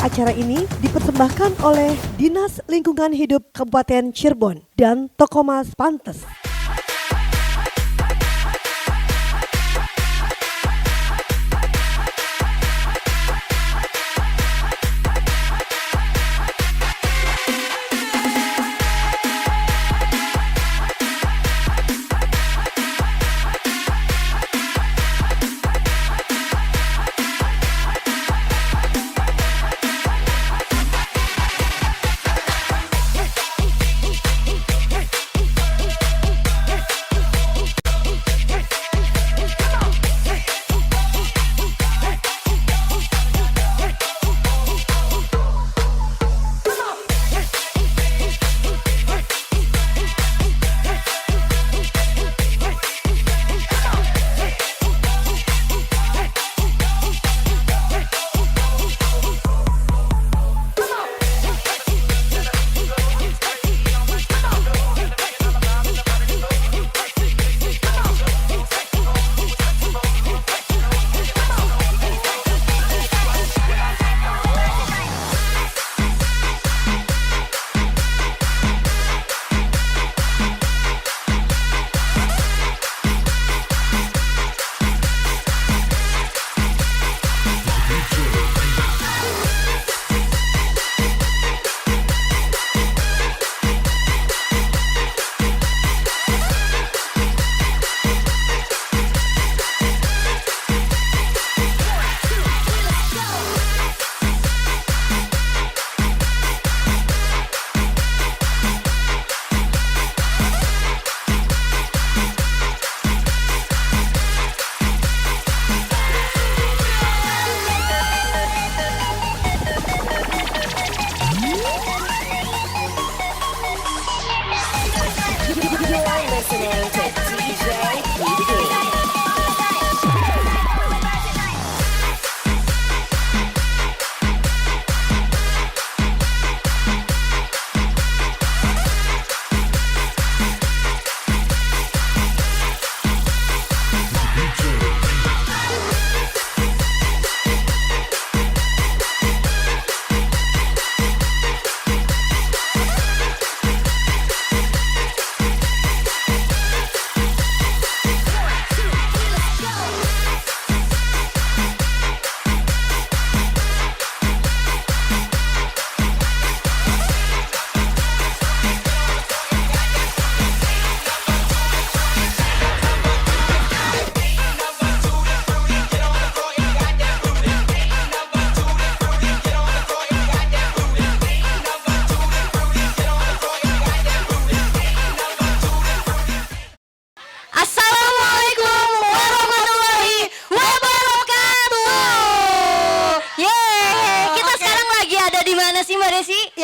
Acara ini dipersembahkan oleh Dinas Lingkungan Hidup Kabupaten Cirebon dan Toko Mas Pantes.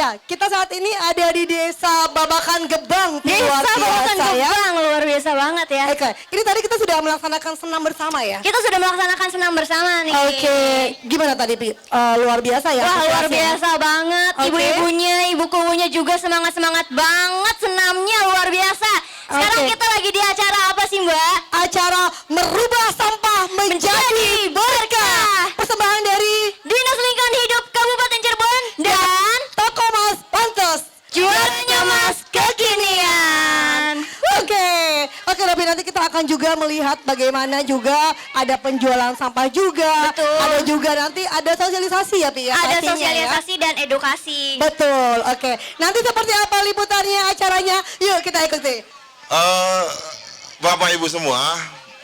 Kita saat ini ada di Desa Babakan Gebang. Desa Babakan Gebang, luar biasa banget ya. Oke, ini tadi kita sudah melaksanakan senam bersama ya? Kita sudah melaksanakan senam bersama nih. Oke, gimana tadi Pi? Luar biasa ya? Wah, luar biasa banget. Ibu-ibunya, ibu kubunya juga semangat-semangat banget senamnya, luar biasa. Sekarang kita lagi di acara apa sih Mbak? Acara merubah sampah menjadi berkah. Persembahan dari Dinas Lingkungan Hidup Kabupaten Cirebon dan Toko Mas Pantes. Jualnya Mas Kekinian. Oke, tapi nanti kita akan juga melihat bagaimana juga ada penjualan sampah juga. Betul. Ada juga nanti ada sosialisasi ya Pi ya? Ada pastinya, sosialisasi ya? dan edukasi. Betul, oke. Nanti seperti apa liputannya acaranya? Yuk kita ikuti. Bapak Ibu semua,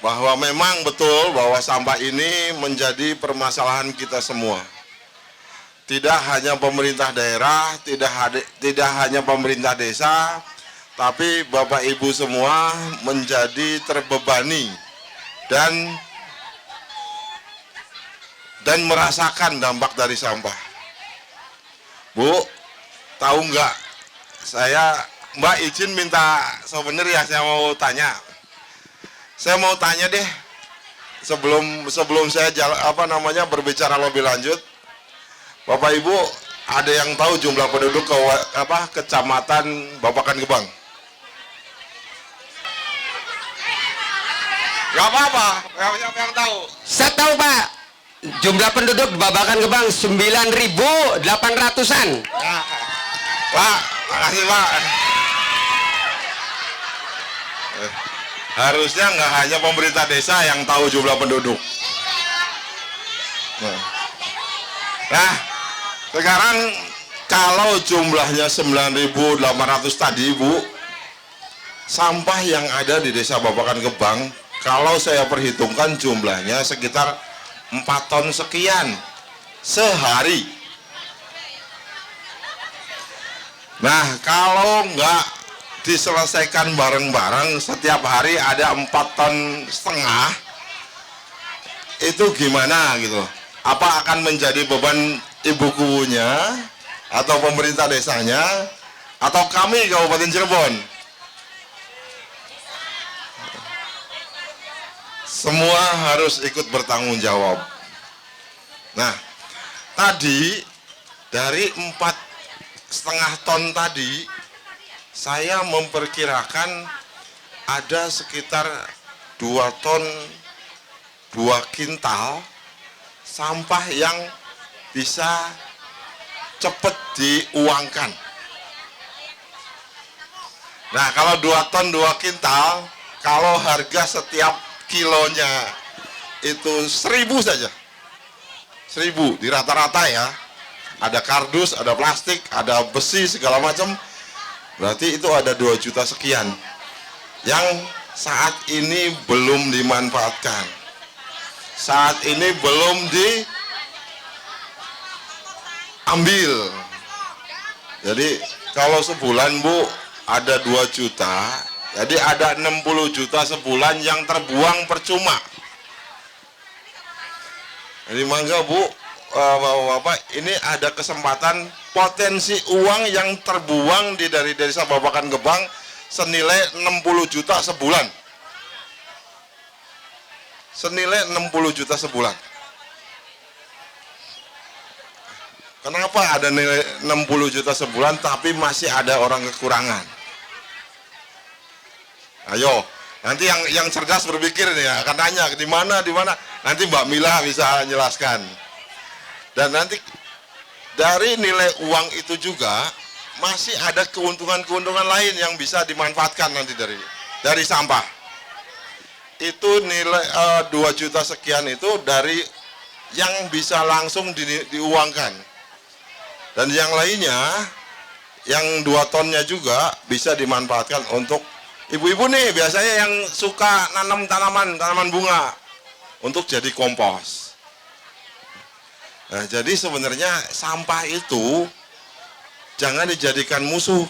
bahwa memang betul bahwa sampah ini menjadi permasalahan kita semua. Tidak hanya pemerintah daerah, tidak hanya pemerintah desa, tapi Bapak Ibu semua menjadi terbebani dan merasakan dampak dari sampah. Bu, tahu nggak? Mbak izin minta souvenir ya, saya mau tanya. Saya mau tanya deh, sebelum saya berbicara lebih lanjut, Bapak Ibu ada yang tahu jumlah penduduk kecamatan Babakan Gebang? Gak apa-apa, siapa yang tahu? Saya tahu Pak. Jumlah penduduk Babakan Gebang 9.800-an. Pak, makasih Pak. Harusnya nggak hanya pemerintah desa yang tahu jumlah penduduk. Nah, sekarang kalau jumlahnya 9.800 tadi Bu, sampah yang ada di desa Babakan Gebang, kalau saya perhitungkan jumlahnya sekitar 4 ton sekian sehari. Nah, kalau nggak diselesaikan bareng-bareng setiap hari ada 4,5 ton, itu gimana gitu? Apa akan menjadi beban ibu kubunya atau pemerintah desanya atau kami Kabupaten Cirebon? Semua harus ikut bertanggung jawab. Nah, tadi dari 4,5 ton tadi, saya memperkirakan ada sekitar 2 ton 2 kintal sampah yang bisa cepat diuangkan. Nah, kalau 2 ton 2 kintal, kalau harga setiap kilonya itu 1.000 saja, 1.000 di rata-rata ya, ada kardus, ada plastik, ada besi segala macam, berarti itu ada 2 juta sekian yang saat ini belum dimanfaatkan, saat ini belum diambil. Jadi kalau sebulan Bu ada 2 juta, jadi ada 60 juta sebulan yang terbuang percuma. Jadi mangga Bu, Bapak, ini ada kesempatan potensi uang yang terbuang dari desa Babakan Gebang senilai 60 juta sebulan. Senilai 60 juta sebulan. Kenapa ada nilai 60 juta sebulan tapi masih ada orang kekurangan? Ayo, nanti yang cerdas berpikir nih ya, akan tanya di mana, nanti Mbak Mila bisa menjelaskan. Dan nanti dari nilai uang itu juga masih ada keuntungan-keuntungan lain yang bisa dimanfaatkan nanti dari sampah. Itu nilai 2 juta sekian itu dari yang bisa langsung diuangkan. Dan yang lainnya, yang 2 tonnya juga bisa dimanfaatkan untuk ibu-ibu nih biasanya yang suka nanam tanaman bunga untuk jadi kompos. Nah, jadi sebenarnya sampah itu jangan dijadikan musuh,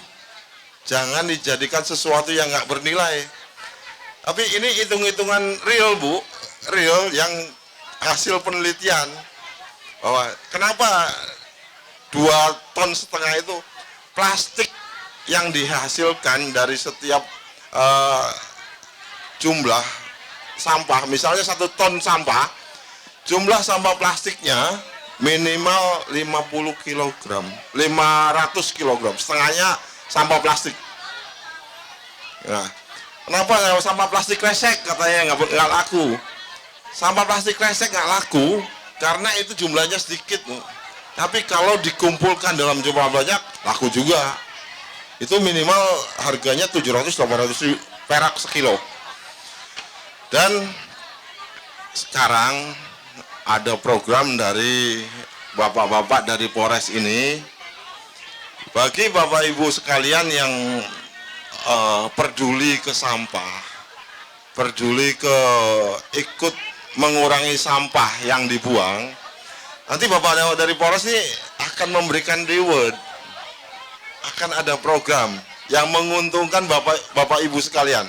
jangan dijadikan sesuatu yang nggak bernilai. Tapi ini hitung-hitungan real Bu, real yang hasil penelitian bahwa kenapa 2,5 ton itu plastik yang dihasilkan dari setiap jumlah sampah. Misalnya 1 ton sampah, jumlah sampah plastiknya minimal 50 kg, 500 kg, setengahnya sampah plastik. Nah, kenapa sampah plastik kresek katanya nggak laku? Sampah plastik kresek nggak laku karena itu jumlahnya sedikit, Bu. Tapi kalau dikumpulkan dalam jumlah banyak, laku juga. Itu minimal harganya 700-800 perak sekilo. Dan sekarang ada program dari bapak-bapak dari Polres ini, bagi bapak ibu sekalian yang peduli ke sampah, peduli ke ikut mengurangi sampah yang dibuang, nanti bapak dari Polres ini akan memberikan reward. Akan ada program yang menguntungkan bapak ibu sekalian.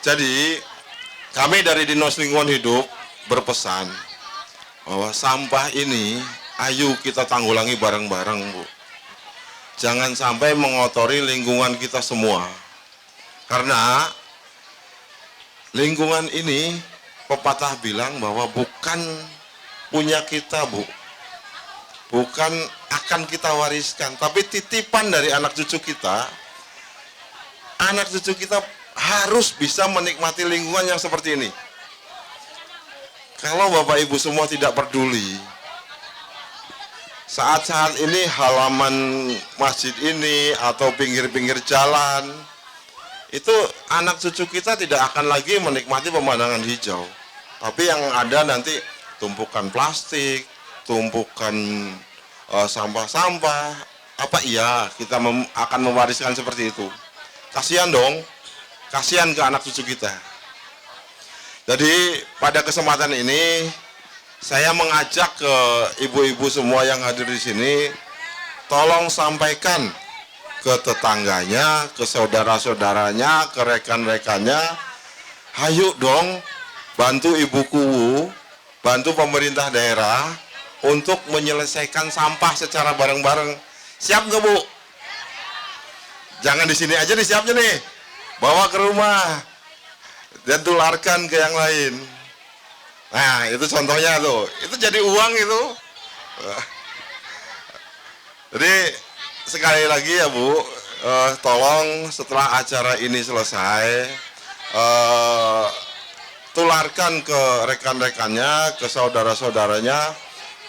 Jadi kami dari Dinas Lingkungan Hidup berpesan bahwa sampah ini ayo kita tanggulangi bareng-bareng, Bu. Jangan sampai mengotori lingkungan kita semua. Karena lingkungan ini pepatah bilang bahwa bukan punya kita, Bu. Bukan akan kita wariskan, tapi titipan dari anak cucu kita. Anak cucu kita harus bisa menikmati lingkungan yang seperti ini. kalau Bapak Ibu semua tidak peduli, saat-saat ini halaman masjid ini atau pinggir-pinggir jalan, itu anak cucu kita tidak akan lagi menikmati pemandangan hijau. Tapi yang ada nanti tumpukan plastik, tumpukan sampah-sampah. Apa iya kita akan mewariskan seperti itu? Kasihan dong, kasihan ke anak cucu kita. Jadi pada kesempatan ini saya mengajak ke ibu-ibu semua yang hadir di sini, tolong sampaikan ke tetangganya, ke saudara-saudaranya, ke rekan-rekannya, hayu dong bantu Ibu Kuwu, bantu pemerintah daerah untuk menyelesaikan sampah secara bareng-bareng. Siap nggak Bu? Jangan di sini aja nih siapnya nih, bawa ke rumah dan tularkan ke yang lain. Nah itu contohnya tuh, itu jadi uang itu. Jadi sekali lagi ya Bu, tolong setelah acara ini selesai, tularkan ke rekan-rekannya, ke saudara-saudaranya,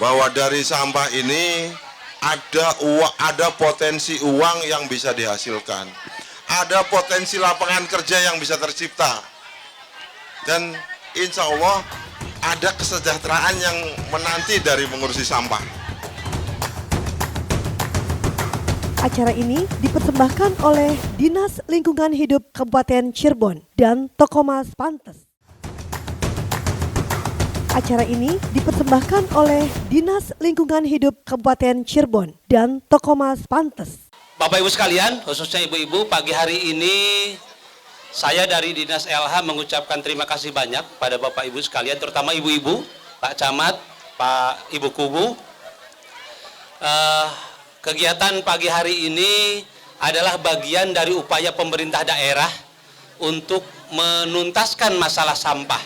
bahwa dari sampah ini ada potensi uang yang bisa dihasilkan, ada potensi lapangan kerja yang bisa tercipta, dan insya Allah ada kesejahteraan yang menanti dari mengurusi sampah. Acara ini dipersembahkan oleh Dinas Lingkungan Hidup Kabupaten Cirebon dan Tokomas Pantes. Acara ini dipersembahkan oleh Dinas Lingkungan Hidup Kabupaten Cirebon dan Tokomas Pantes. Bapak Ibu sekalian, khususnya ibu-ibu, pagi hari ini saya dari Dinas LH mengucapkan terima kasih banyak pada Bapak Ibu sekalian, terutama ibu-ibu, Pak Camat, Pak Ibu Kuwu. Kegiatan pagi hari ini adalah bagian dari upaya pemerintah daerah untuk menuntaskan masalah sampah.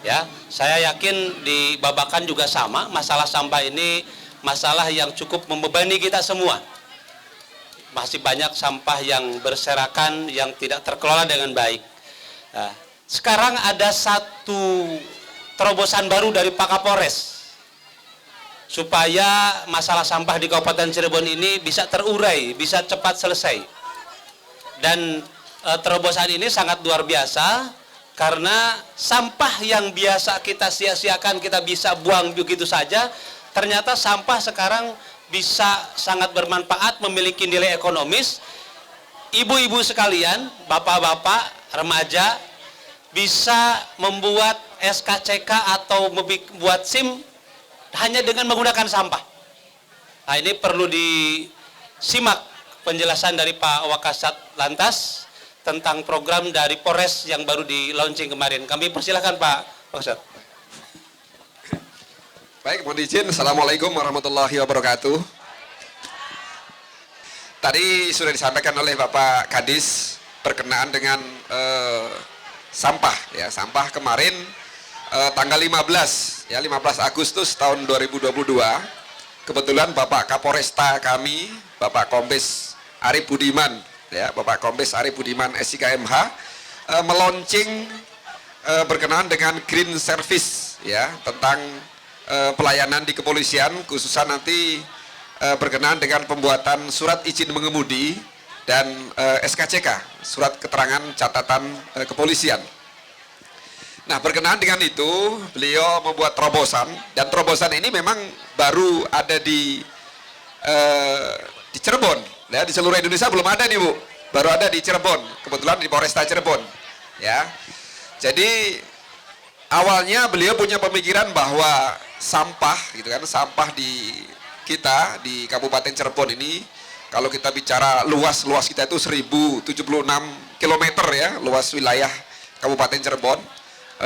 Ya, saya yakin di Babakan juga sama, masalah sampah ini masalah yang cukup membebani kita semua. Masih banyak sampah yang berserakan, yang tidak terkelola dengan baik. Nah, sekarang ada satu terobosan baru dari Pak Kapolres, supaya masalah sampah di Kabupaten Cirebon ini bisa terurai, bisa cepat selesai. Dan terobosan ini sangat luar biasa, karena sampah yang biasa kita sia-siakan, kita bisa buang begitu saja, ternyata sampah sekarang bisa sangat bermanfaat, memiliki nilai ekonomis. Ibu-ibu sekalian, bapak-bapak, remaja bisa membuat SKCK atau membuat SIM hanya dengan menggunakan sampah. Nah, ini perlu disimak penjelasan dari Pak Wakasat Lantas tentang program dari Polres yang baru di launching kemarin. Kami persilahkan Pak Wakasat. Baik, mohon izin. Assalamualaikum warahmatullahi wabarakatuh. Tadi sudah disampaikan oleh Bapak Kadis berkenaan dengan sampah. Ya, sampah kemarin tanggal 15 Agustus tahun 2022. Kebetulan Bapak Kapolresta kami, Bapak Kombes Arif Budiman, ya, Bapak Kombes Arif Budiman SIKMH meluncing berkenaan dengan green service, ya, tentang pelayanan di kepolisian, khususnya nanti berkenaan dengan pembuatan surat izin mengemudi dan SKCK, surat keterangan catatan kepolisian. Nah, berkenaan dengan itu, beliau membuat terobosan, dan terobosan ini memang baru ada di Cirebon, ya, di seluruh Indonesia belum ada nih Bu, baru ada di Cirebon, kebetulan di Polresta Cirebon, ya. Jadi awalnya beliau punya pemikiran bahwa sampah, gitu kan, sampah di kita di Kabupaten Cirebon ini, kalau kita bicara luas kita itu 1076 km, ya, luas wilayah Kabupaten Cirebon,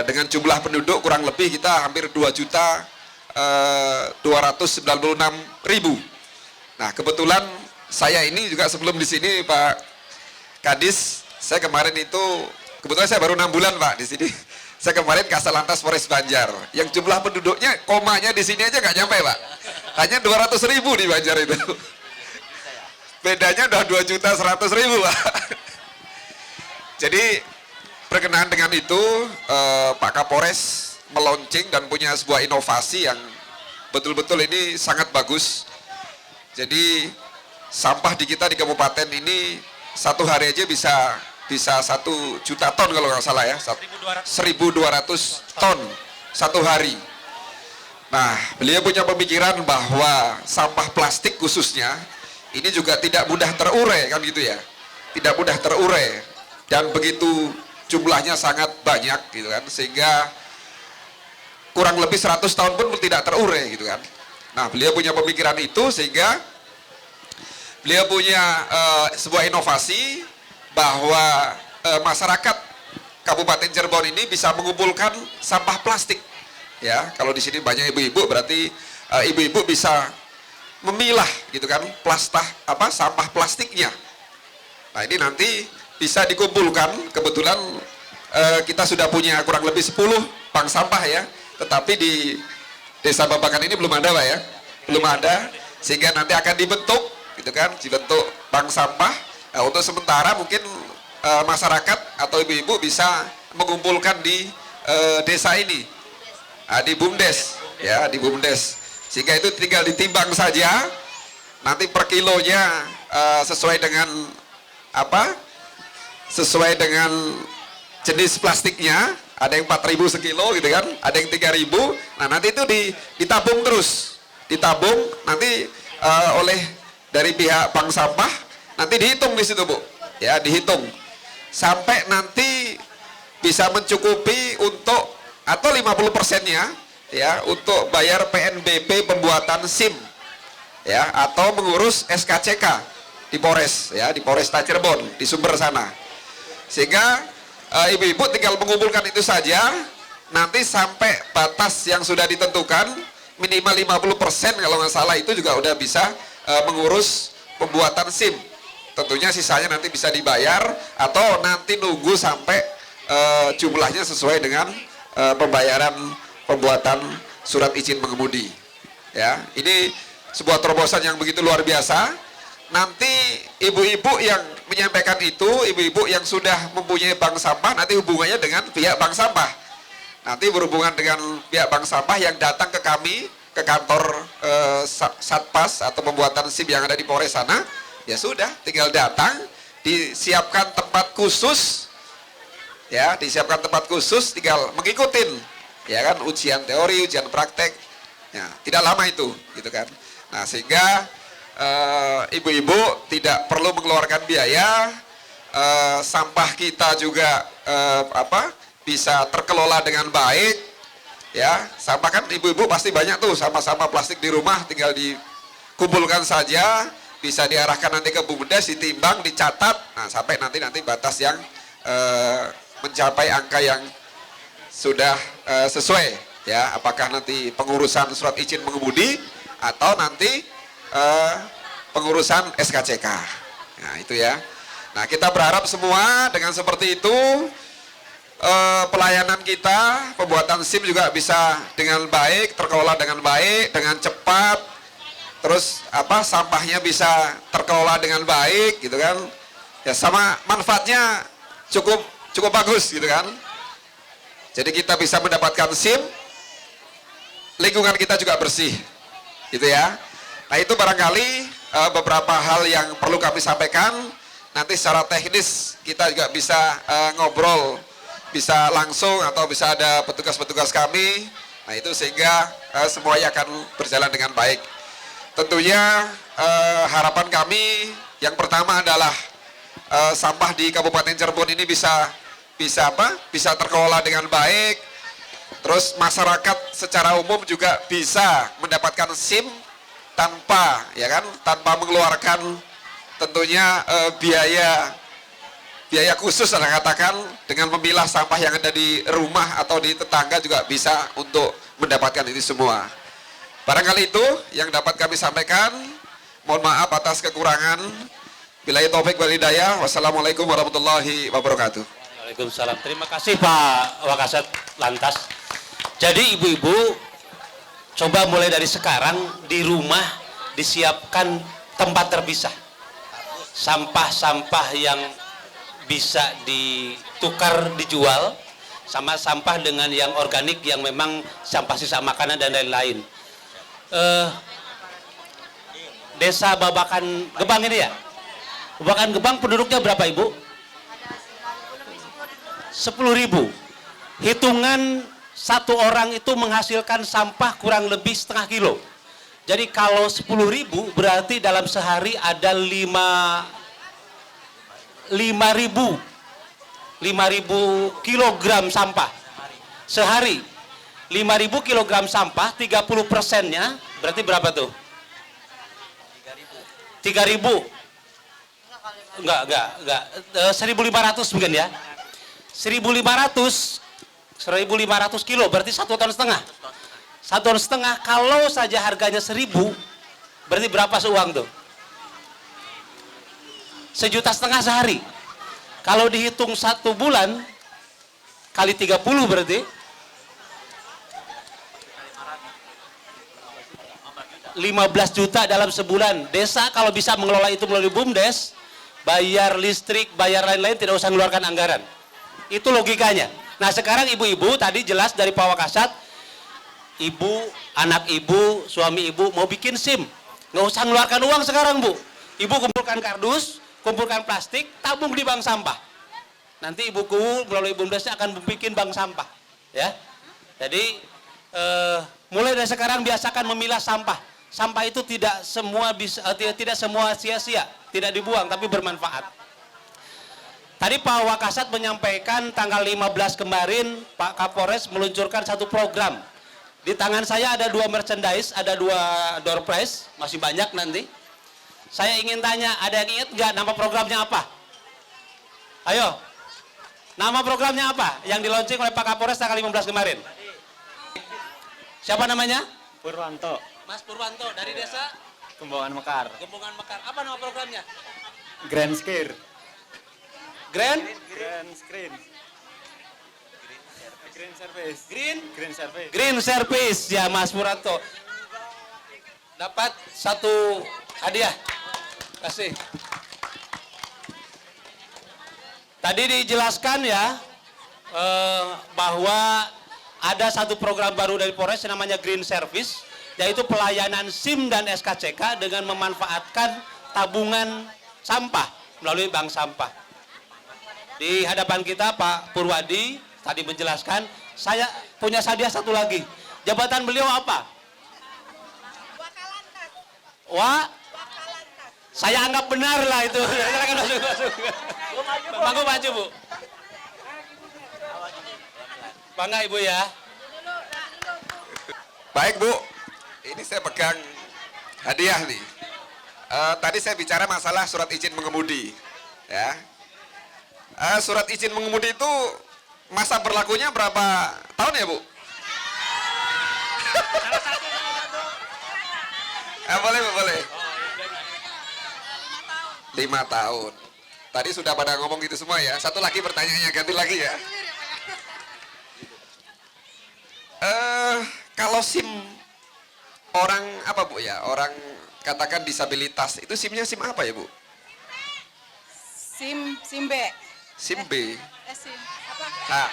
dengan jumlah penduduk kurang lebih kita hampir 2.296.000. Nah, kebetulan saya ini juga sebelum di sini Pak Kadis, saya kemarin itu kebetulan saya baru 6 bulan Pak di sini. Saya kemarin Kasalantas Polres Banjar, yang jumlah penduduknya komanya di sini aja nggak nyampe Pak, hanya 200.000 di Banjar itu. Bedanya udah 2.100.000 Pak. Jadi berkenaan dengan itu Pak Kapolres meluncing dan punya sebuah inovasi yang betul-betul ini sangat bagus. Jadi sampah di kita di kabupaten ini satu hari aja bisa 1 juta ton kalau nggak salah ya, 1.200 ton satu hari. Nah, beliau punya pemikiran bahwa sampah plastik khususnya ini juga tidak mudah terurai kan gitu ya, tidak mudah terurai dan begitu jumlahnya sangat banyak gitu kan, sehingga kurang lebih 100 tahun pun tidak terurai gitu kan. Nah, beliau punya pemikiran itu sehingga beliau punya sebuah inovasi bahwa masyarakat Kabupaten Cirebon ini bisa mengumpulkan sampah plastik. Ya, kalau di sini banyak ibu-ibu berarti ibu-ibu bisa memilah gitu kan sampah plastiknya. Nah, ini nanti bisa dikumpulkan. Kebetulan kita sudah punya kurang lebih 10 bank sampah ya. Tetapi di Desa Babakan ini belum ada, Pak ya. Belum ada, sehingga nanti akan dibentuk gitu kan, dibentuk bank sampah. Nah, untuk sementara mungkin masyarakat atau ibu-ibu bisa mengumpulkan di desa ini. Nah, di BUMDes ya, di BUMDes. Sehingga itu tinggal ditimbang saja. Nanti per kilonya sesuai dengan sesuai dengan jenis plastiknya. Ada yang 4.000 sekilo gitu kan, ada yang 3.000. Nah, nanti itu ditabung terus, ditabung nanti oleh dari pihak bank sampah, nanti dihitung di situ, Bu. Ya, dihitung sampai nanti bisa mencukupi untuk atau 50%-nya ya untuk bayar PNBP pembuatan SIM ya, atau mengurus SKCK di Polres ya, di Polresta Cirebon di sumber sana. Sehingga ibu-ibu tinggal mengumpulkan itu saja, nanti sampai batas yang sudah ditentukan minimal 50% kalau nggak salah, itu juga udah bisa mengurus pembuatan SIM. Tentunya sisanya nanti bisa dibayar atau nanti nunggu sampai jumlahnya sesuai dengan pembuatan surat izin mengemudi. Ya, ini sebuah terobosan yang begitu luar biasa. Nanti ibu-ibu yang menyampaikan itu, ibu-ibu yang sudah mempunyai bank sampah, nanti hubungannya dengan pihak bank sampah. Nanti berhubungan dengan pihak bank sampah yang datang ke kami, ke kantor Satpas atau pembuatan SIM yang ada di Polres sana. Ya sudah, tinggal datang, disiapkan tempat khusus. Ya, disiapkan tempat khusus, tinggal mengikutin, ya kan, ujian teori, ujian praktek, ya, tidak lama itu, gitu kan. Nah, sehingga ibu-ibu tidak perlu mengeluarkan biaya, sampah kita juga bisa terkelola dengan baik, ya. Sampah kan ibu-ibu pasti banyak tuh sampah-sampah plastik di rumah, tinggal dikumpulkan saja, bisa diarahkan nanti ke BUMDes, ditimbang, dicatat, nah sampai nanti batas yang mencapai angka yang sudah sesuai ya, apakah nanti pengurusan surat izin mengemudi atau nanti pengurusan SKCK. Nah, itu ya. Nah, kita berharap semua dengan seperti itu pelayanan kita, pembuatan SIM juga bisa dengan baik, terkelola dengan baik, dengan cepat. Terus sampahnya bisa terkelola dengan baik gitu kan. Ya, sama manfaatnya cukup bagus gitu kan. Jadi kita bisa mendapatkan SIM, lingkungan kita juga bersih, gitu ya. Nah, itu barangkali beberapa hal yang perlu kami sampaikan. Nanti secara teknis kita juga bisa ngobrol, bisa langsung atau bisa ada petugas-petugas kami. Nah, itu sehingga semuanya akan berjalan dengan baik. Tentunya harapan kami yang pertama adalah sampah di Kabupaten Cirebon ini bisa terkelola dengan baik. Terus masyarakat secara umum juga bisa mendapatkan SIM tanpa mengeluarkan tentunya biaya khusus, saya katakan, dengan memilah sampah yang ada di rumah atau di tetangga juga bisa untuk mendapatkan ini semua. Barangkali itu yang dapat kami sampaikan. Mohon maaf atas kekurangan. Billahi taufik wal hidayah. Wassalamualaikum warahmatullahi wabarakatuh. Waalaikumsalam. Terima kasih Pak Wakasat Lantas. Jadi ibu-ibu, coba mulai dari sekarang di rumah disiapkan tempat terpisah. Sampah-sampah yang bisa ditukar, dijual, sama sampah dengan yang organik yang memang sampah sisa makanan dan lain-lain. Desa Babakan Gebang ini ya? Babakan Gebang penduduknya berapa Ibu? 10.000. Hitungan satu orang itu menghasilkan sampah kurang lebih setengah kilo. Jadi kalau 10.000 berarti dalam sehari ada 5.000 kilogram sampah sehari. 5.000 kilogram sampah, 30%-nya berarti berapa tuh? 3.000. Enggak. 1.500 mungkin ya. 1.500 kilo berarti 1,5 ton. 1,5 ton kalau saja harganya 1.000 berarti berapa seuang tuh? 1,5 juta sehari. Kalau dihitung 1 bulan kali 30 berarti 15 juta dalam sebulan. Desa kalau bisa mengelola itu melalui BUMDes, bayar listrik, bayar lain-lain tidak usah mengeluarkan anggaran. Itu logikanya. Nah sekarang ibu-ibu tadi jelas dari Pak Wakasat, ibu, anak ibu, suami ibu mau bikin SIM. Nggak usah mengeluarkan uang sekarang Bu. Ibu kumpulkan kardus, kumpulkan plastik, tabung di bank sampah. Nanti ibuku melalui BUMDesnya akan bikin bank sampah. Ya. Jadi mulai dari sekarang biasakan memilah sampah. Sampah itu tidak semua sia-sia, tidak dibuang tapi bermanfaat. Tadi Pak Wakasat menyampaikan tanggal 15 kemarin Pak Kapolres meluncurkan satu program. Di tangan saya ada 2 merchandise, ada 2 door prize, masih banyak nanti. Saya ingin tanya, ada yang ingat nggak nama programnya apa? Ayo, nama programnya apa? Yang dilaunching oleh Pak Kapolres tanggal 15 kemarin. Siapa namanya? Purwanto, Mas Purwanto dari desa Gembongan Mekar. Gembongan Mekar. Apa nama programnya? Grand Scare. Grand Screen. Green Service. Green Green Service. Green Service ya Mas Purwanto. Dapat 1 hadiah. Kasih. Tadi dijelaskan ya bahwa ada satu program baru dari Polres namanya Green Service, yaitu pelayanan SIM dan SKCK dengan memanfaatkan tabungan sampah melalui bank sampah. Di hadapan kita Pak Purwadi tadi menjelaskan, saya punya hadiah satu lagi. Jabatan beliau apa? Wah, saya anggap benar lah itu. Silakan masuk. Manggu maju Bu. Bangga Ibu ya. Baik Bu, ini saya pegang hadiah nih. Tadi saya bicara masalah surat izin mengemudi, ya. Surat izin mengemudi itu masa berlakunya berapa tahun ya Bu? Boleh Bu, boleh. 5 tahun. Tadi sudah pada ngomong gitu semua ya. Satu lagi pertanyaannya, ganti lagi ya. Kalau SIM orang apa Bu ya? Orang katakan disabilitas, itu SIM-nya SIM apa ya Bu? SIM B. SIM B. SIM apa? Nah,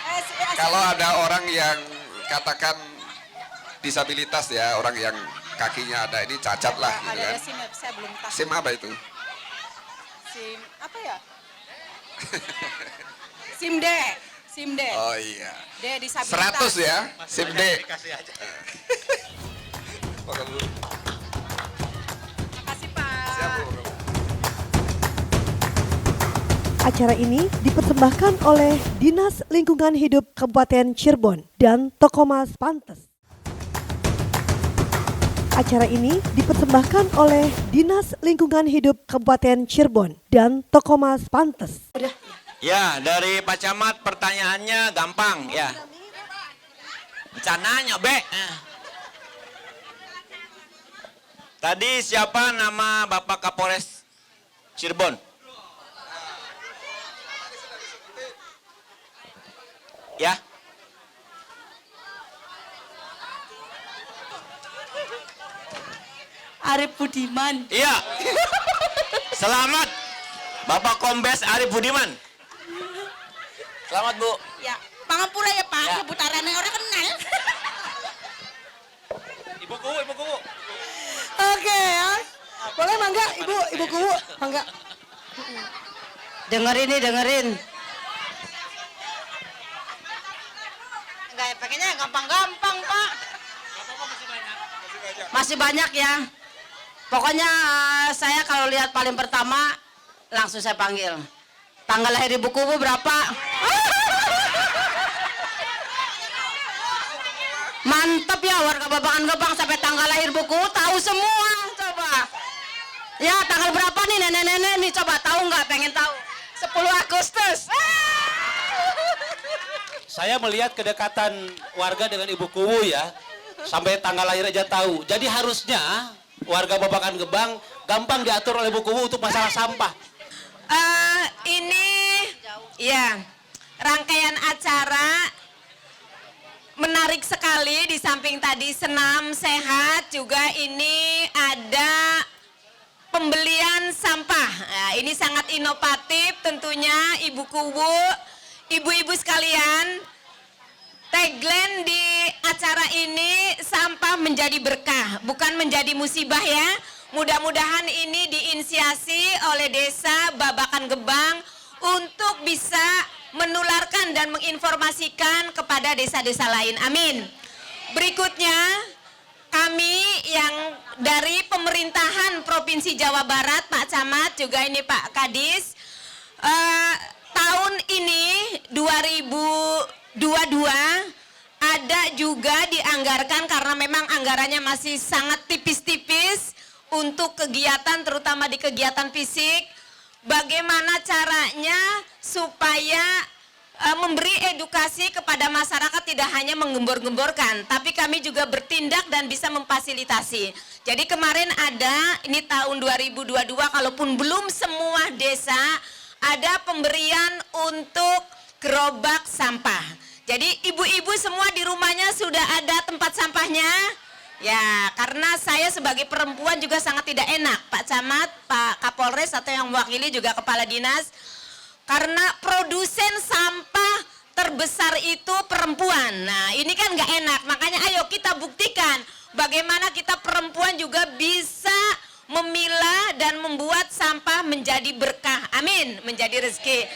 kalau ada orang yang katakan disabilitas ya, orang yang kakinya ada ini cacat lah gitu kan. Ada SIM, saya belum tahu. SIM apa itu? SIM apa ya? SIM D. SIM D. Oh iya. D disabilitas. 100 ya, SIM D. Makasih Bu. Makasih Pak. Siap Bu. Acara ini dipersembahkan oleh Dinas Lingkungan Hidup Kabupaten Cirebon dan Tokomas Pantes. Acara ini dipersembahkan oleh Dinas Lingkungan Hidup Kabupaten Cirebon dan Tokomas Pantes. Ya, dari Pak Camat pertanyaannya gampang ya. Rencananya Be. Tadi siapa nama Bapak Kapolres Cirebon? Ya. Arif Budiman. Iya. Selamat Bapak Kombes Arif Budiman. Selamat Bu. Ya, Pangampura ya Pak, Ya. seputarannya orang kenal. Ibu Kuwu. Oke ya. Boleh mangga Ibu Kuwu, mangga. Dengerin nih, dengerin. Enggak, pengennya gampang-gampang Pak. Masih banyak ya. Pokoknya saya kalau lihat paling pertama langsung saya panggil. Tanggal lahir Ibu Kuwu berapa? Mantep ya warga Babakan Gebang sampai tanggal lahir Bu Kuwu tahu semua. Coba. Ya tanggal berapa nih nenek-nenek nih coba tahu nggak? Pengen tahu. 10 Agustus. Saya melihat kedekatan warga dengan Ibu Kuwu ya, sampai tanggal lahir aja tahu. Jadi harusnya warga Babakan Gebang gampang diatur oleh Ibu Kuwu untuk masalah sampah. Ini ya rangkaian acara menarik sekali. Di samping tadi senam sehat juga ini ada pembelian sampah. Nah, ini sangat inovatif tentunya Ibu Kuwu, ibu-ibu sekalian. Tagline di acara ini sampah menjadi berkah, bukan menjadi musibah ya. Mudah-mudahan ini diinisiasi oleh Desa Babakan Gebang untuk bisa menularkan dan menginformasikan kepada desa-desa lain. Amin. Berikutnya kami yang dari pemerintahan Provinsi Jawa Barat, Pak Camat, juga ini Pak Kadis, tahun ini 2022 ada juga dianggarkan karena memang anggarannya masih sangat tipis-tipis untuk kegiatan, terutama di kegiatan fisik, bagaimana caranya supaya memberi edukasi kepada masyarakat, tidak hanya menggembor-gemborkan, tapi kami juga bertindak dan bisa memfasilitasi. Jadi kemarin ada, ini tahun 2022, kalaupun belum semua desa, ada pemberian untuk gerobak sampah. Jadi ibu-ibu semua di rumahnya sudah ada tempat sampahnya? Ya, karena saya sebagai perempuan juga sangat tidak enak, Pak Camat, Pak Kapolres atau yang mewakili juga Kepala Dinas, karena produsen sampah terbesar itu perempuan. Nah, ini kan nggak enak, makanya ayo kita buktikan bagaimana kita perempuan juga bisa memilah dan membuat sampah menjadi berkah. Amin, menjadi rezeki.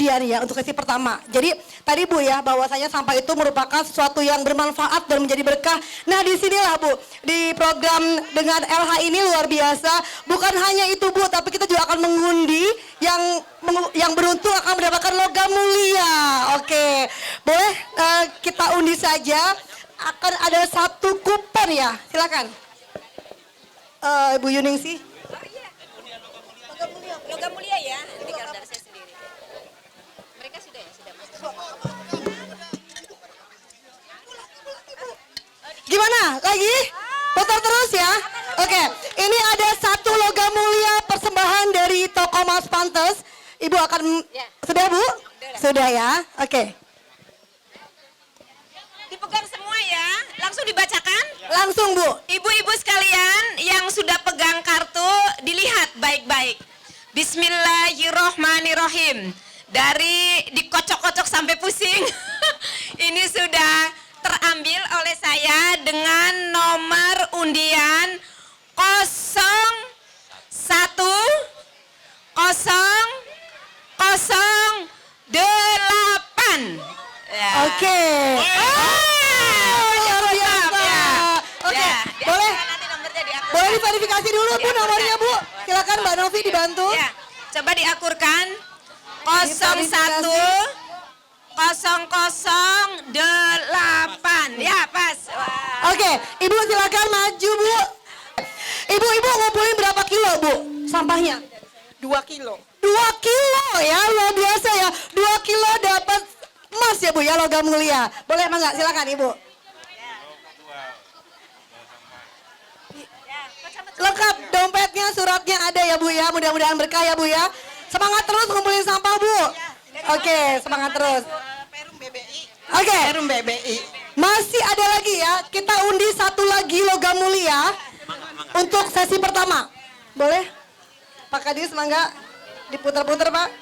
undian ya untuk sesi pertama. Jadi tadi Bu ya bahwasanya sampah itu merupakan sesuatu yang bermanfaat dan menjadi berkah. Nah disinilah Bu, di program dengan LH ini luar biasa. Bukan hanya itu Bu, tapi kita juga akan mengundi yang beruntung akan mendapatkan logam mulia. Oke, boleh kita undi saja. Akan ada 1 kupon ya, silakan. Ibu Yuningsih. Logam mulia ya, nanti kalau dari saya sendiri. Mereka sudah ya, sudah masuk. Gimana? Lagi? Putar terus ya. Oke, ini ada 1 logam mulia persembahan dari toko Mas Pantes. Ibu akan, sudah Bu? Sudah ya, oke. Dipegang semua ya, langsung dibacakan. Langsung Bu. Ibu-ibu sekalian yang sudah pegang kartu, dilihat baik-baik. Bismillahirrohmanirrohim. Dari dikocok-kocok sampai pusing. Ini sudah terambil oleh saya dengan nomor undian 0108. Ya. Oke. Luar biasa. Oke, boleh. Nanti nomornya diakurkan. Boleh diverifikasi dulu Bu nomornya Bu. Silakan Mbak Novi dibantu. Ya, coba diakurkan. 010008. Ya, pas. Wah. Oke, Ibu silakan maju Bu. Ibu-ibu ngumpulin berapa kilo Bu sampahnya? 2 kilo. 2 kilo ya, luar biasa ya. 2 kilo dapat emas ya Bu ya, logam mulia. Boleh emang nggak? Silakan Ibu. Lengkap dompetnya, suratnya ada ya Bu ya. Mudah-mudahan berkah ya Bu ya. Semangat terus ngumpulin sampah Bu. Oke, semangat terus. Oke. Perum BBI. Masih ada lagi ya. Kita undi 1 lagi logam mulia untuk sesi pertama. Boleh? Pak Kadis, mangga diputar-putar Pak.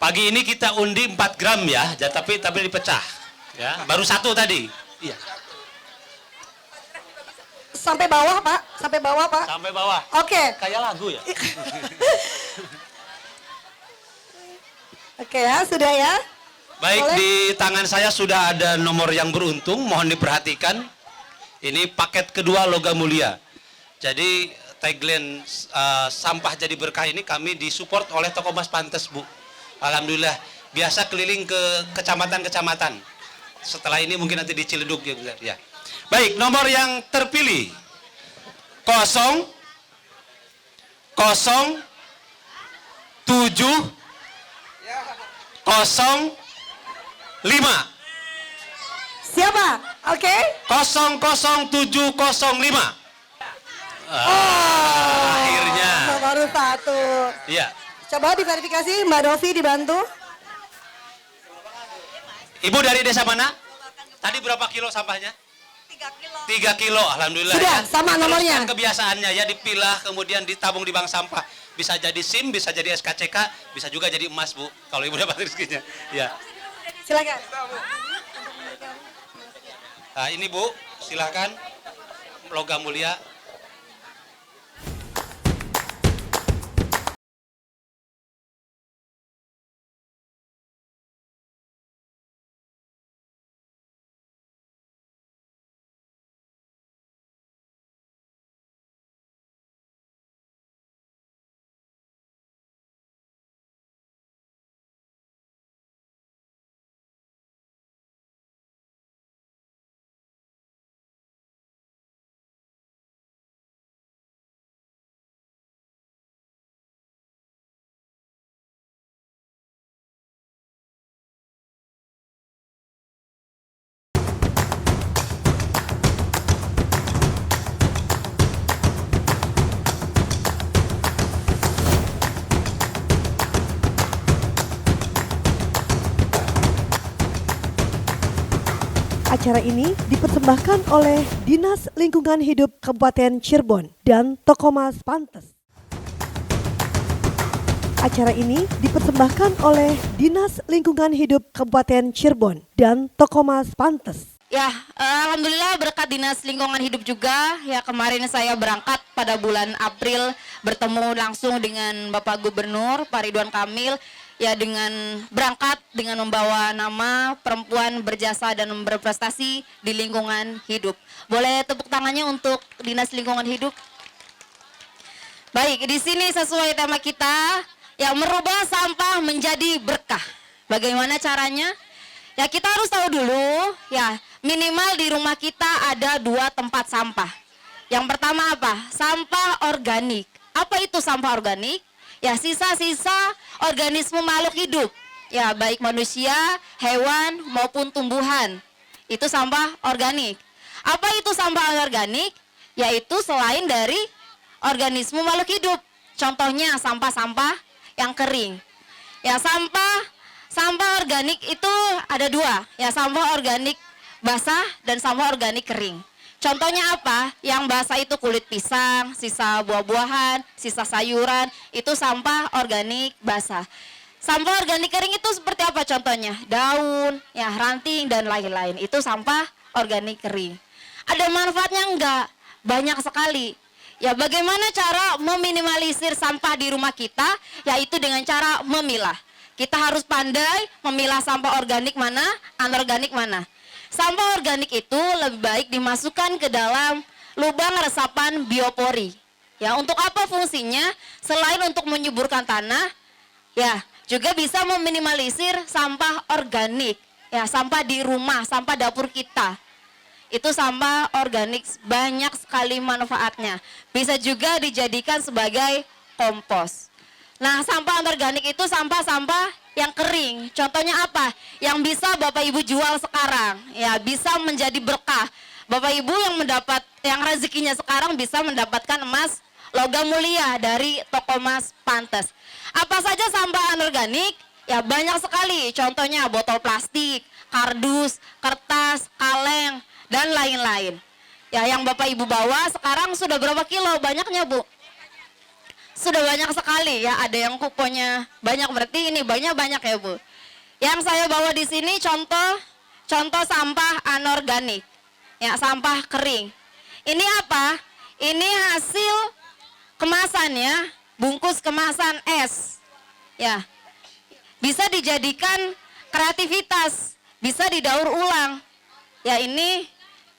Pagi ini kita undi 4 gram ya, tapi dipecah. Ya, baru 1 tadi. Iya. Sampai bawah Pak, sampai bawah Pak. Sampai bawah. Oke. Kayak lagu ya. Oke ya, sudah ya. Baik, Boleh? di tangan saya sudah ada nomor yang beruntung, mohon diperhatikan. Ini paket kedua logam mulia. Jadi tagline sampah jadi berkah ini kami disupport oleh toko Mas Pantes Bu. Alhamdulillah, biasa keliling ke kecamatan-kecamatan. Setelah ini mungkin nanti di Ciledug ya. Baik, nomor yang terpilih 007 05. Siapa? Oke. 00705. Akhirnya. Baru 1. Iya. Coba diverifikasi, Mbak Novi dibantu. Ibu dari desa mana? Tadi berapa kilo sampahnya? 3 kilo, alhamdulillah. Sudah, ya. sama nomornya. Diteruskan kebiasaannya ya, dipilah kemudian ditabung di bank sampah. Bisa jadi SIM, bisa jadi SKCK, bisa juga jadi emas Bu. Kalau ibu dapat rezekinya. Ya. Silakan. Nah, ini Bu, silakan logam mulia. Acara ini dipersembahkan oleh Dinas Lingkungan Hidup Kabupaten Cirebon dan Toko Mas Pantes. Acara ini dipersembahkan oleh Dinas Lingkungan Hidup Kabupaten Cirebon dan Toko Mas Pantes. Ya, alhamdulillah berkat Dinas Lingkungan Hidup juga. Ya, kemarin saya berangkat pada bulan April bertemu langsung dengan Bapak Gubernur Pak Ridwan Kamil. Ya, dengan berangkat dengan membawa nama perempuan berjasa dan berprestasi di lingkungan hidup. Boleh tepuk tangannya untuk Dinas Lingkungan Hidup. Baik, di sini sesuai tema kita, ya merubah sampah menjadi berkah. Bagaimana caranya? Ya kita harus tahu dulu, ya minimal di rumah kita ada 2 tempat sampah. Yang pertama apa? Sampah organik. Apa itu sampah organik? Ya sisa-sisa organisme makhluk hidup. Ya baik manusia, hewan maupun tumbuhan. Itu sampah organik. Apa itu sampah organik? Yaitu selain dari organisme makhluk hidup. Contohnya sampah-sampah yang kering. Ya sampah organik itu ada 2. Ya sampah organik basah dan sampah organik kering. Contohnya apa? Yang basah itu kulit pisang, sisa buah-buahan, sisa sayuran, itu sampah organik basah. Sampah organik kering itu seperti apa contohnya? Daun, ya ranting dan lain-lain. Itu sampah organik kering. Ada manfaatnya enggak? Banyak sekali. Ya bagaimana cara meminimalisir sampah di rumah kita? Yaitu dengan cara memilah. Kita harus pandai memilah sampah organik mana, anorganik mana. Sampah organik itu lebih baik dimasukkan ke dalam lubang resapan biopori. Ya, untuk apa fungsinya? Selain untuk menyuburkan tanah, ya, juga bisa meminimalisir sampah organik. Ya, sampah di rumah, sampah dapur kita. Itu sampah organik banyak sekali manfaatnya. Bisa juga dijadikan sebagai kompos. Nah, sampah anorganik itu sampah-sampah yang kering. Contohnya apa? Yang bisa Bapak Ibu jual sekarang. Ya, bisa menjadi berkah. Bapak Ibu yang rezekinya sekarang bisa mendapatkan emas logam mulia dari toko emas Pantes. Apa saja sampah anorganik? Ya, banyak sekali. Contohnya botol plastik, kardus, kertas, kaleng, dan lain-lain. Ya, yang Bapak Ibu bawa sekarang sudah berapa kilo banyaknya, Bu? Sudah banyak sekali ya, ada yang kuponnya banyak, berarti ini banyak ya Bu. Yang saya bawa di sini contoh sampah anorganik, ya sampah kering. Ini apa? Ini hasil kemasannya, bungkus kemasan es. Ya, bisa dijadikan kreativitas, bisa didaur ulang. Ya ini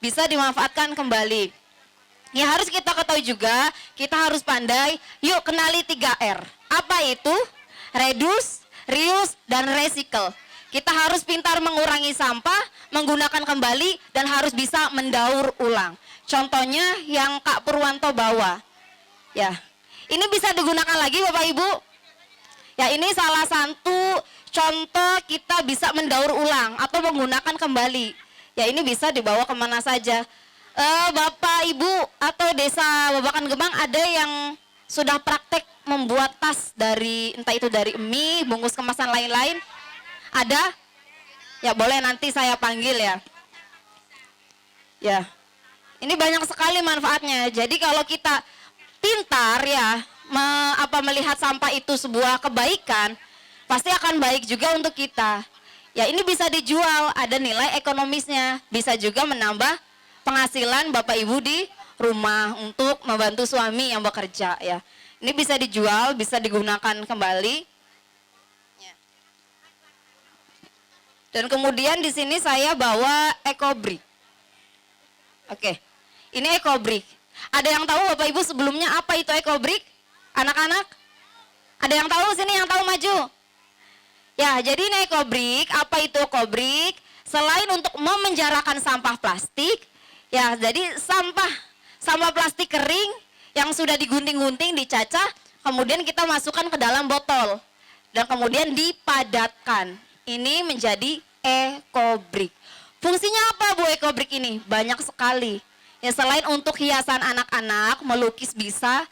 bisa dimanfaatkan kembali. Ya harus kita ketahui juga, kita harus pandai, yuk kenali 3R. Apa itu? Reduce, reuse, dan recycle. Kita harus pintar mengurangi sampah, menggunakan kembali, dan harus bisa mendaur ulang. Contohnya yang Kak Purwanto bawa. Ya, ini bisa digunakan lagi Bapak Ibu. Ya ini salah satu contoh kita bisa mendaur ulang atau menggunakan kembali. Ya ini bisa dibawa kemana saja. Bapak Ibu atau Desa Babakan Gemang ada yang sudah praktek membuat tas dari entah itu dari mie, bungkus kemasan lain-lain? Ada? Ya boleh nanti saya panggil ya. Ya. Ini banyak sekali manfaatnya. Jadi kalau kita pintar ya melihat sampah itu sebuah kebaikan, pasti akan baik juga untuk kita. Ya ini bisa dijual, ada nilai ekonomisnya, bisa juga menambah penghasilan Bapak Ibu di rumah untuk membantu suami yang bekerja ya. Ini bisa dijual, bisa digunakan kembali. Dan kemudian di sini saya bawa EcoBrick. Oke. Ini EcoBrick. Ada yang tahu Bapak Ibu sebelumnya apa itu EcoBrick? Anak-anak? Ada yang tahu sini, yang tahu maju? Ya, jadi ini EcoBrick. Apa itu EcoBrick? Selain untuk memenjarakan sampah plastik, ya, jadi sampah plastik kering yang sudah digunting-gunting, dicacah, kemudian kita masukkan ke dalam botol dan kemudian dipadatkan. Ini menjadi EcoBrick. Fungsinya apa Bu EcoBrick ini? Banyak sekali. Ya selain untuk hiasan anak-anak, melukis bisa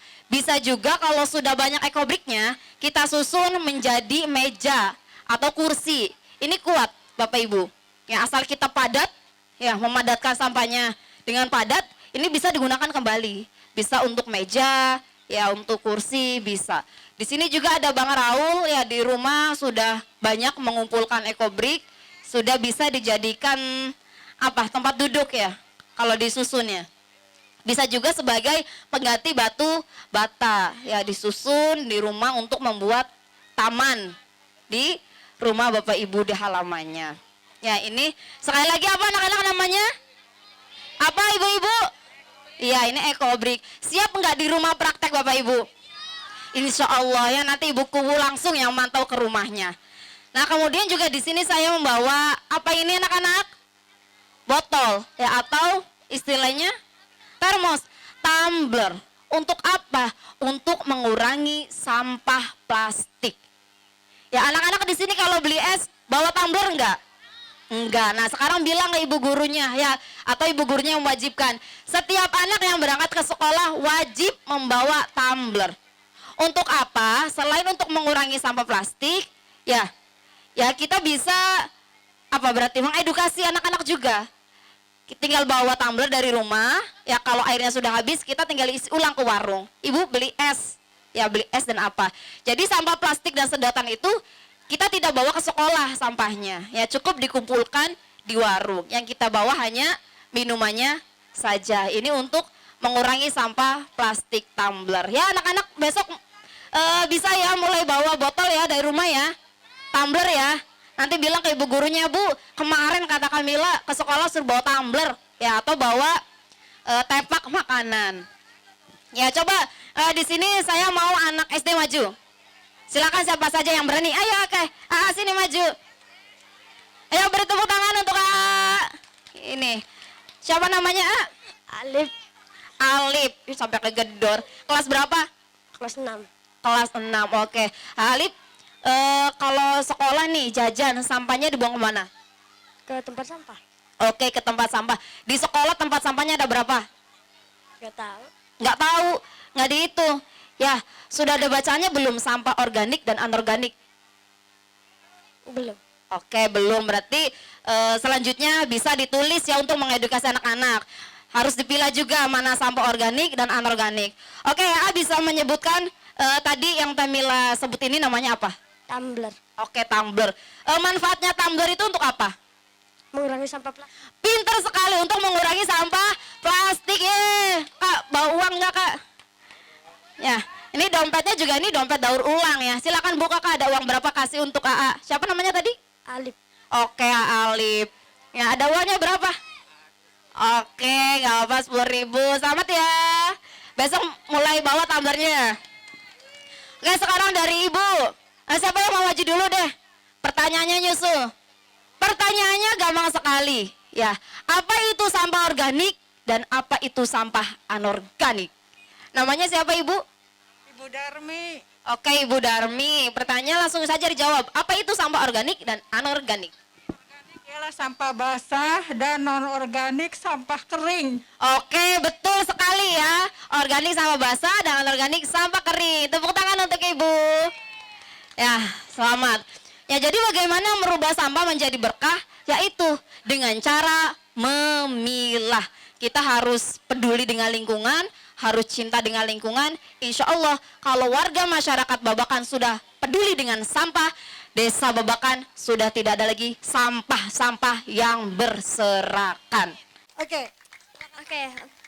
juga kalau sudah banyak EcoBricknya, kita susun menjadi meja atau kursi. Ini kuat Bapak Ibu. Ya asal kita padat, ya memadatkan sampahnya dengan padat, ini bisa digunakan kembali. Bisa untuk meja, ya untuk kursi bisa. Di sini juga ada Bang Raul ya, di rumah sudah banyak mengumpulkan EcoBrick, sudah bisa dijadikan apa? Tempat duduk ya, kalau disusun ya. Bisa juga sebagai pengganti batu bata, ya disusun di rumah untuk membuat taman di rumah Bapak Ibu di halamannya. Ya ini sekali lagi apa anak-anak namanya? Apa ibu-ibu? Iya ini ekobrik. Siap nggak di rumah praktek Bapak Ibu? Insya Allah ya nanti Ibu Kubu langsung yang mantau ke rumahnya. Nah kemudian juga di sini saya membawa apa ini anak-anak? Botol ya atau istilahnya termos, tumbler. Untuk apa? Untuk mengurangi sampah plastik. Ya anak-anak di sini kalau beli es bawa tumbler enggak? Enggak. Nah sekarang bilang ke ibu gurunya ya atau ibu gurunya yang mewajibkan. Setiap anak yang berangkat ke sekolah wajib membawa tumbler. Untuk apa? Selain untuk mengurangi sampah plastik, ya kita bisa apa berarti mengedukasi anak-anak juga. Tinggal bawa tumbler dari rumah, ya kalau airnya sudah habis kita tinggal isi ulang ke warung. Ibu beli es, ya beli es dan apa. Jadi sampah plastik dan sedotan itu kita tidak bawa ke sekolah sampahnya. Ya cukup dikumpulkan di warung. Yang kita bawa hanya minumannya saja. Ini untuk mengurangi sampah plastik tumbler. Ya anak-anak besok bisa ya mulai bawa botol ya dari rumah ya. Tumbler ya. Nanti bilang ke ibu gurunya, Bu, kemarin kata Kamila ke sekolah suruh bawa tumbler ya atau bawa tepak makanan. Ya coba di sini saya mau anak SD maju. Silakan siapa saja yang berani. Ayo oke. Sini maju. Ayo beri tepuk tangan untuk ini. Siapa namanya? Alif. Alif. Sampai kegedor. Kelas berapa? Kelas 6. Kelas 6. Oke. Alif kalau sekolah nih jajan sampahnya dibuang kemana? Ke tempat sampah. Oke ke tempat sampah. Di sekolah tempat sampahnya ada berapa? Gak tahu. Nggak tahu, nggak dihitung. Ya sudah ada bacaannya belum sampah organik dan anorganik? Belum. Oke belum berarti selanjutnya bisa ditulis ya untuk mengedukasi anak-anak. Harus dipilah juga mana sampah organik dan anorganik. Oke bisa menyebutkan tadi yang Tamila sebut ini namanya apa? Tumbler. Oke, tumbler. Manfaatnya tumbler itu untuk apa? Mengurangi sampah plastik. Pinter sekali untuk mengurangi sampah plastik. Kak, bawa uang nggak kak? Ya, ini dompetnya juga ini dompet daur ulang ya. Silakan buka kak, ada uang berapa kasih untuk AA. Siapa namanya tadi? Alif. Oke, Alif. Ya, ada uangnya berapa? Oke, nggak apa 10.000. Selamat ya. Besok mulai bawa tumblernya. Oke, sekarang dari ibu. Siapa yang mau maju dulu deh? Pertanyaannya nyusul. Pertanyaannya gampang sekali. Ya, apa itu sampah organik dan apa itu sampah anorganik? Namanya siapa ibu? Ibu Darmi. Oke, Ibu Darmi. Pertanyaan langsung saja dijawab. Apa itu sampah organik dan anorganik? Organik ialah sampah basah dan non-organik sampah kering. Oke, betul sekali ya. Organik sampah basah dan anorganik sampah kering. Tepuk tangan untuk ibu. Ya, selamat. Ya, jadi bagaimana merubah sampah menjadi berkah? Yaitu dengan cara memilah. Kita harus peduli dengan lingkungan, harus cinta dengan lingkungan. Insya Allah kalau warga masyarakat Babakan sudah peduli dengan sampah, desa Babakan sudah tidak ada lagi sampah-sampah yang berserakan. Oke.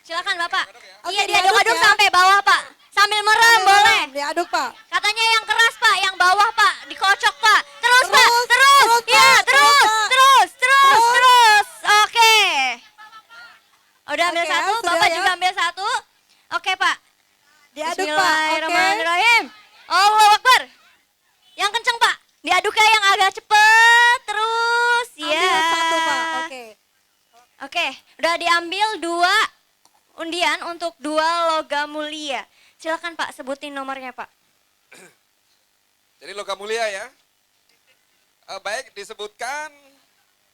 Silakan Bapak. Oke, Iya diaduk-aduk ya. sampai bawah Pak. Sambil merem boleh. Diaduk Pak. Katanya yang keras Pak, yang bawah Pak, dikocok Pak. Terus Pak, Terus, terus. Pak, Ya, terus, terus. Pak. Oke. Udah ambil Oke, satu, sudah Bapak ya. juga ambil satu. Oke Pak. Diaduk Pak. Oke. Bismillahirrahmanirrahim. Allahu Akbar. Yang kenceng Pak. Diaduknya yang agak cepet. Terus. Ambil Ya. satu Pak. Oke. Oke, udah diambil 2 undian untuk 2 logam mulia. Silakan Pak, sebutin nomornya Pak. Jadi logam mulia ya. Baik disebutkan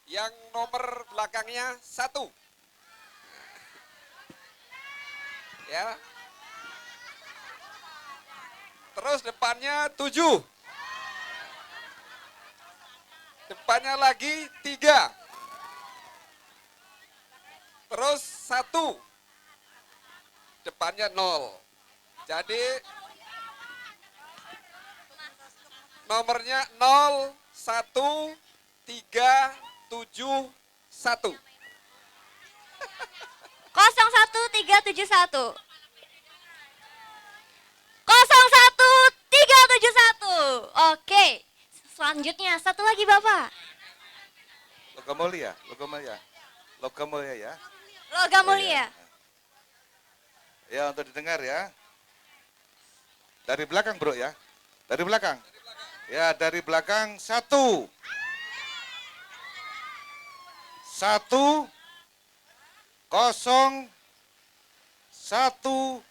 yang nomor belakangnya 1. Ya. Terus depannya 7. Depannya lagi 3. Terus 1. Depannya 0. Jadi nomornya 0, 1, 3, 7, 1. 01371. 01371. Oke. Selanjutnya satu lagi Bapak. Logam mulia ya. Logam mulia. Ya, untuk didengar ya. Dari belakang bro ya. Dari belakang. Ya, dari belakang 1. 1 0 1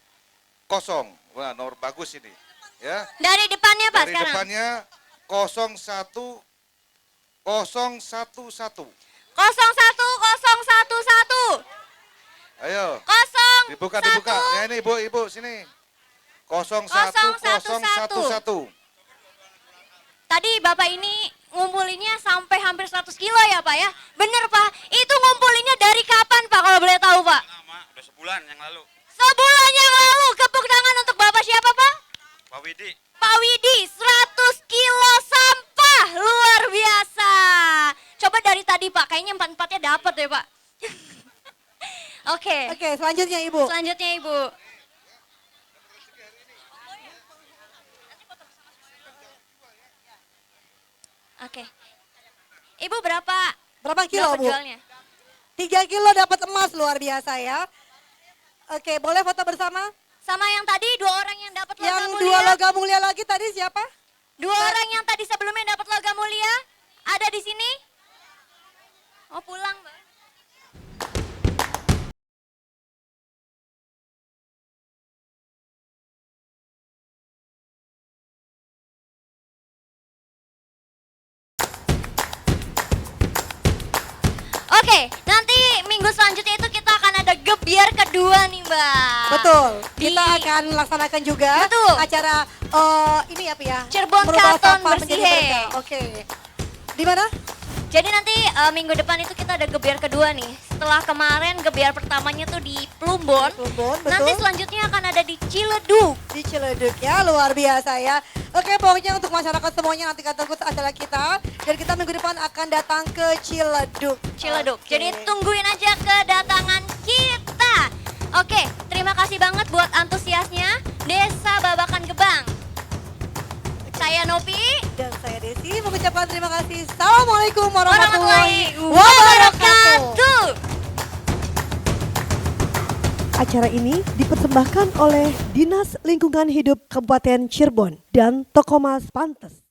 0. Wah, nomor bagus ini. Ya. Dari depannya Pak Dari sekarang. depannya 01 011. 01011. Ayo. 0 Dibuka. Ya ini ibu sini. 01011. Tadi Bapak ini ngumpulinnya sampai hampir 100 kilo ya Pak ya? Bener Pak, itu ngumpulinnya dari kapan Pak kalau boleh tahu Pak? Lama, udah sebulan yang lalu. Sebulan yang lalu, tepuk tangan untuk Bapak siapa Pak? Pak Widi. Pak Widi, 100 kilo sampah, luar biasa. Coba dari tadi Pak, kayaknya 4-4-nya dapat ya Pak. Oke. Oke, selanjutnya Ibu. Selanjutnya Ibu. Oke. Ibu berapa Kilo Bu? jualnya? 3 kilo dapat emas, luar biasa ya. Oke, boleh foto bersama? Sama yang tadi 2 orang yang dapat logam Yang mulia. 2 logam mulia lagi tadi siapa? 2 orang yang tadi sebelumnya dapat logam mulia ada di sini? Oh pulang Mbak. Oke, nanti minggu selanjutnya itu kita akan ada gebiar kedua nih Mbak. Betul. Di- Kita akan laksanakan juga Betul. acara ini apa ya? Cirebon Merubah Karton sampah menjadi Bersih. berkah. Oke. Di mana? Jadi nanti minggu depan itu kita ada gebiar kedua nih. Setelah kemarin gebiar pertamanya tuh di Plumbon. Plumbon, betul. Nanti selanjutnya akan ada di Ciledug. Di Ciledug ya, luar biasa ya. Oke, pokoknya untuk masyarakat semuanya nanti tunggu acara kita. Dan kita minggu depan akan datang ke Ciledug. Ciledug. Oke. Jadi tungguin aja kedatangan kita. Oke, terima kasih banget buat antusiasnya Desa Babakan Gebang. Saya Novi. Dan saya Desi mengucapkan terima kasih. Assalamualaikum Warahmatullahi warahmatullahi wabarakatuh. wabarakatuh. Acara ini dipersembahkan oleh Dinas Lingkungan Hidup Kabupaten Cirebon dan Toko Mas Pantes.